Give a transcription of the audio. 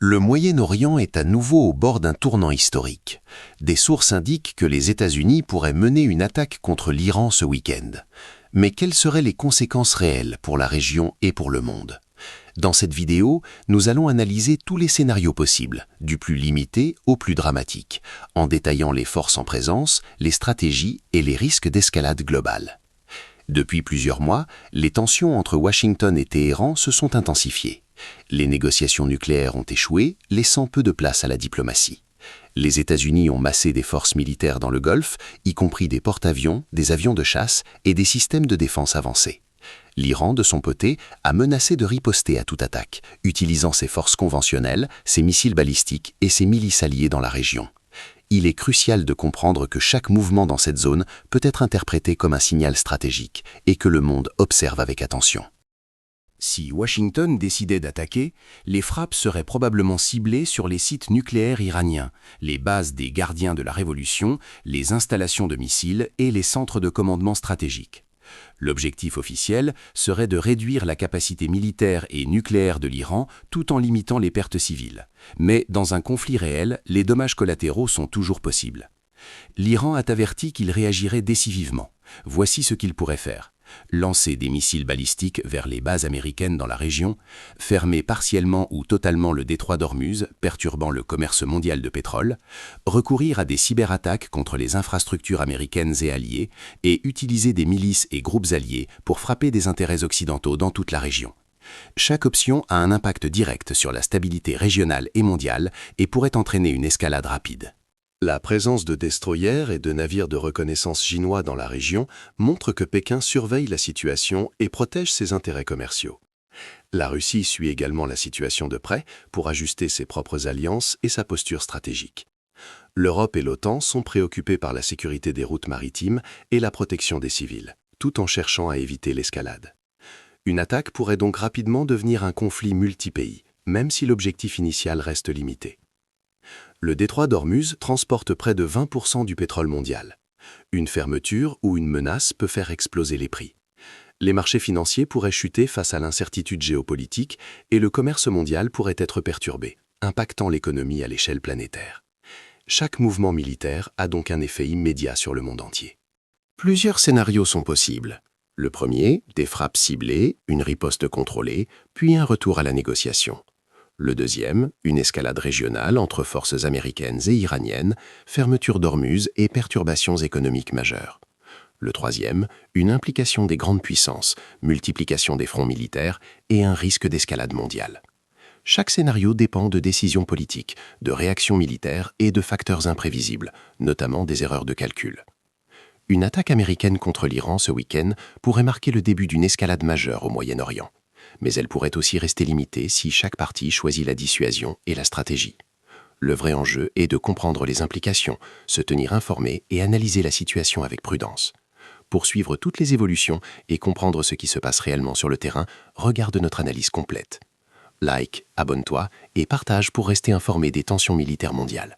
Le Moyen-Orient est à nouveau au bord d'un tournant historique. Des sources indiquent que les États-Unis pourraient mener une attaque contre l'Iran ce week-end. Mais quelles seraient les conséquences réelles pour la région et pour le monde? Dans cette vidéo, nous allons analyser tous les scénarios possibles, du plus limité au plus dramatique, en détaillant les forces en présence, les stratégies et les risques d'escalade globale. Depuis plusieurs mois, les tensions entre Washington et Téhéran se sont intensifiées. Les négociations nucléaires ont échoué, laissant peu de place à la diplomatie. Les États-Unis ont massé des forces militaires dans le Golfe, y compris des porte-avions, des avions de chasse et des systèmes de défense avancés. L'Iran, de son côté, a menacé de riposter à toute attaque, utilisant ses forces conventionnelles, ses missiles balistiques et ses milices alliées dans la région. Il est crucial de comprendre que chaque mouvement dans cette zone peut être interprété comme un signal stratégique et que le monde observe avec attention. Si Washington décidait d'attaquer, les frappes seraient probablement ciblées sur les sites nucléaires iraniens, les bases des gardiens de la Révolution, les installations de missiles et les centres de commandement stratégiques. L'objectif officiel serait de réduire la capacité militaire et nucléaire de l'Iran tout en limitant les pertes civiles. Mais dans un conflit réel, les dommages collatéraux sont toujours possibles. L'Iran a averti qu'il réagirait décisivement. Voici ce qu'il pourrait faire: lancer des missiles balistiques vers les bases américaines dans la région, fermer partiellement ou totalement le détroit d'Ormuz, perturbant le commerce mondial de pétrole, recourir à des cyberattaques contre les infrastructures américaines et alliées, et utiliser des milices et groupes alliés pour frapper des intérêts occidentaux dans toute la région. Chaque option a un impact direct sur la stabilité régionale et mondiale et pourrait entraîner une escalade rapide. La présence de destroyers et de navires de reconnaissance chinois dans la région montre que Pékin surveille la situation et protège ses intérêts commerciaux. La Russie suit également la situation de près pour ajuster ses propres alliances et sa posture stratégique. L'Europe et l'OTAN sont préoccupées par la sécurité des routes maritimes et la protection des civils, tout en cherchant à éviter l'escalade. Une attaque pourrait donc rapidement devenir un conflit multi-pays, même si l'objectif initial reste limité. Le détroit d'Ormuz transporte près de 20% du pétrole mondial. Une fermeture ou une menace peut faire exploser les prix. Les marchés financiers pourraient chuter face à l'incertitude géopolitique et le commerce mondial pourrait être perturbé, impactant l'économie à l'échelle planétaire. Chaque mouvement militaire a donc un effet immédiat sur le monde entier. Plusieurs scénarios sont possibles. Le premier, des frappes ciblées, une riposte contrôlée, puis un retour à la négociation. Le deuxième, une escalade régionale entre forces américaines et iraniennes, fermeture d'Ormuz et perturbations économiques majeures. Le troisième, une implication des grandes puissances, multiplication des fronts militaires et un risque d'escalade mondiale. Chaque scénario dépend de décisions politiques, de réactions militaires et de facteurs imprévisibles, notamment des erreurs de calcul. Une attaque américaine contre l'Iran ce week-end pourrait marquer le début d'une escalade majeure au Moyen-Orient. Mais elle pourrait aussi rester limitée si chaque partie choisit la dissuasion et la stratégie. Le vrai enjeu est de comprendre les implications, se tenir informé et analyser la situation avec prudence. Pour suivre toutes les évolutions et comprendre ce qui se passe réellement sur le terrain, regarde notre analyse complète. Like, abonne-toi et partage pour rester informé des tensions militaires mondiales.